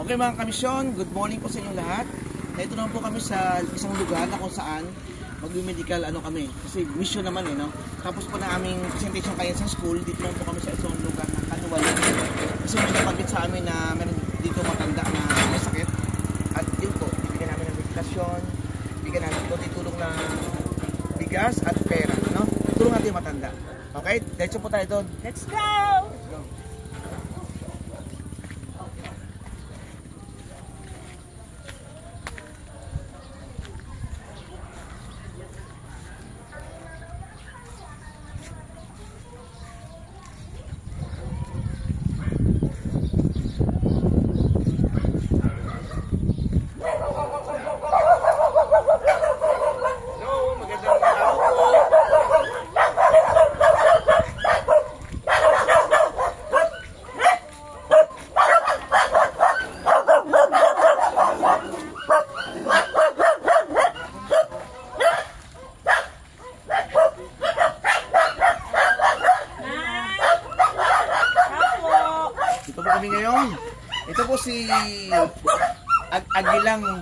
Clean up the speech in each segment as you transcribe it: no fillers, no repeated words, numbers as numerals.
Okay mga kamisyon, good morning po sa inyo lahat. Ito naman po kami sa isang lugar na kung saan mag-medical kami. Kasi mission naman no. Tapos po na aming presentation kaya sa school, dito naman po kami sa isang lugar ng Kanuwal. Kasi may napagit sa amin na meron dito matanda na may sakit. At yun po, bigyan namin ng medikasyon, bigyan namin po tulong na bigas at pera, no? Tulong natin yung matanda. Okay, diretso po tayo doon. Let's go! Let's go. Ito po si Agilang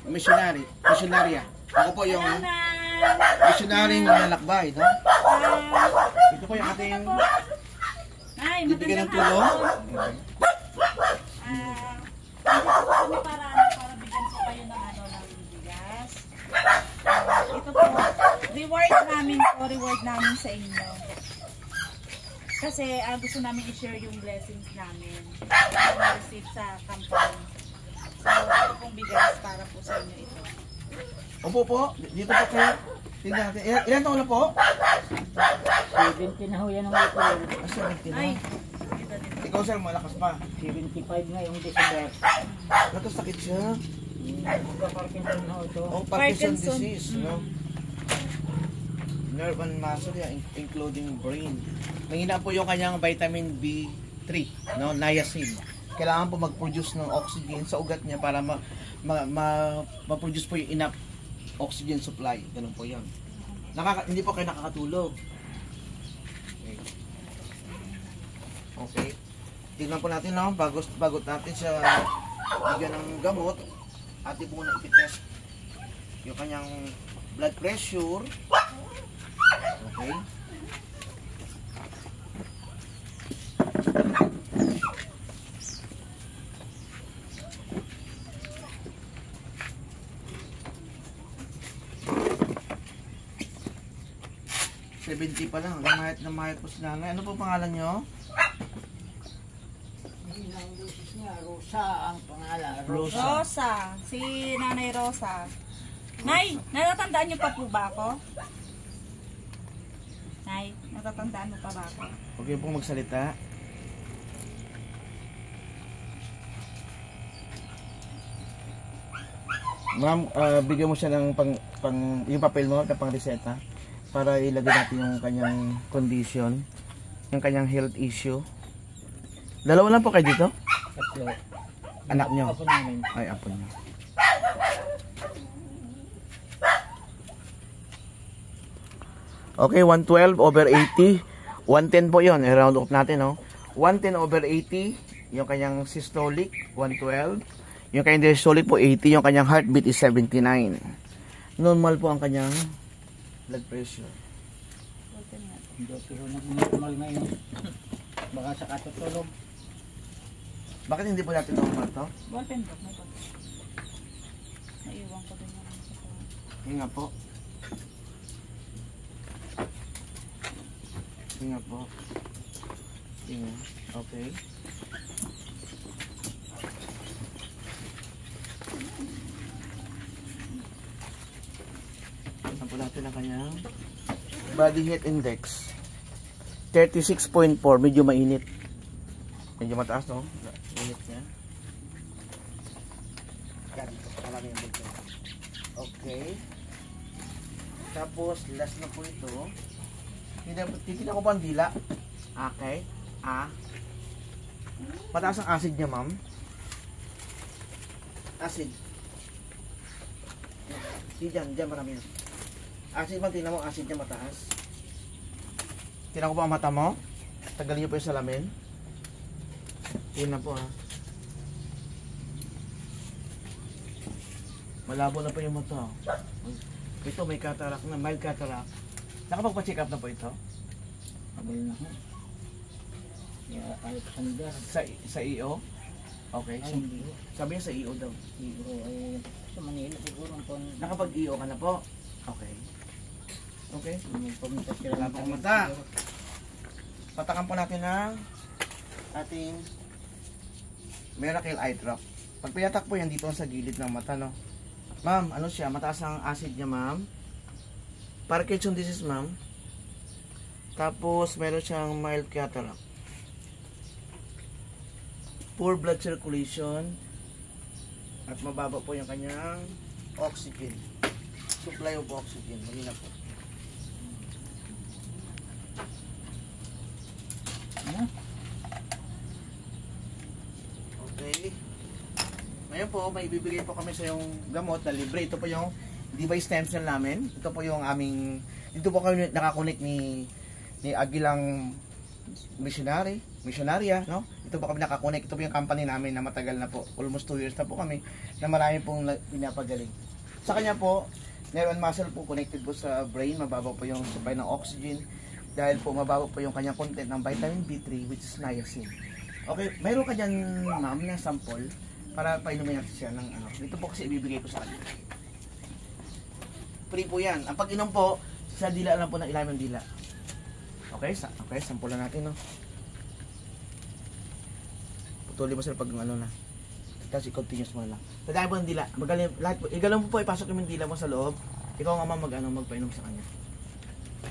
Misyonarya. Ako po yung missionaryong nalakbay, no? Ito po yung ating bibigyan ng tulong. Para bigyan po kayo ng ng bigas. Ito po, reward namin sa inyo. Kasi gusto namin i-share yung blessings namin na receive sa company. So, ito pong bigas para po sa inyo ito. Opo po, dito po kayo. Tingnan natin. Ilan taon na po? 70 na ho yan ang ito. 70 na. Ay, Ikaw sir, malakas pa. 75 ngayong December. Sakit siya. Magka-Parkinson na ho ito. Oh, Parkinson's disease, no? Nerve and muscle, including brain. Nanghina po yung kanyang vitamin B3, no, niacin. Kailangan po mag-produce ng oxygen sa ugat niya para ma-produce po yung enough oxygen supply. Ganun po 'yon. Hindi po kayo nakakatulog. Okay. Okay. Tingnan po natin no, bago natin siya bigyan ng gamot, atin po muna i-test yung kanyang blood pressure. Okay. $70 pa lang. Namayat po si nanay. Ano po pangalan nyo? Rosa ang pangalan. Rosa. Si Nanay Rosa. Nay, natatandaan niyo pa po ba ako? Nay, natatandaan mo pa ba ako? Huwag kayo pong magsalita. Ma'am, bigyan mo siya ng yung papel mo na pang reseta para ilagay natin yung kanyang condition, yung kanyang health issue. Dalawa lang po kayo dito? Tatlo. Anak nyo? Apo namin. Ay, apo nyo. Okay, 112/80. 110 po yun. I-round off natin, no? 110/80. Yung kanyang systolic, 112. Yung kanyang diastolic po, 80. Yung kanyang heartbeat is 79. Normal po ang kanyang blood pressure. Pero normal ngayon. Baka sa katutulog. Bakit hindi po natin normal to? Ballpen po, may ballpen. Naiwan ko din yan sa po. Yun nga po. Yun nga po. Yun nga. Okay. Tignan po natin ang kanyang body heat index. 36.4. Medyo mainit. Medyo mataas, no? Init niya. Okay. Tapos, last na po ito. Titignan ko pa ang dila. Okay. Mataas ang acid niya, ma'am. Acid. Diyan marami. Acid man, tingnan mo, acid niya mataas. Tingnan ko pa ang mata mo. Tagalin niyo po yung salamin. Yun na po ha. Malabo na po yung mata. Ito may cataract na, mild cataract. Nakapagpa-check up na po ito? Abay na ho. Kaya ayot sandar. Sa EO? Okay. Ay, hindi ho. Sabi niya sa EO daw. Siguro ay sa Manila siguro ang pon. Nakapag-EO ka na po? Okay. Okay. Pumunta sila Wala pong mata. Patakan po natin ng ating Miracle Eye Drop. Pag pinatak po yan dito sa gilid ng mata, no? Ma'am, ano siya? Mataas ang acid niya, ma'am. Parkinson disease, ma'am. Tapos, meron siyang mild cataract. Poor blood circulation. At mababa po yung kanyang oxygen. Supply of oxygen. Malina po. Ano? Okay. Ngayon po, may ibibigay po kami sa yung gamot na libre. Ito po yung device stem cell namin. Ito po yung aming, dito po kami nakakonect ni Agilang Missionarya, no? Ito po kami nakakonect. Ito po yung company namin na matagal na po. Almost 2 years na po kami na marami pong pinapagaling. Sa kanya po, neuron muscle po connected po sa brain. Mababa po yung supply ng oxygen. Dahil po mababa po yung kanyang content ng vitamin B3 which is niacin. Okay, mayroon ka dyan, ma'am, na sample para painumin natin siya ng ano. Ito po kasi ibibigay ko sa kanya. Free po yan. Ang pag-inom po, sa dila lang po ng ilalim ng dila. Okay, okay, sample na natin, no? Putuli mo sila pag ano na. Tapos i-continuous mo na lang. Tadaan po ng dila. Magaling, lahat po, igalaw mo po, ipasok yung dila mo sa loob. Ikaw nga, ma'am, magpainom sa kanya.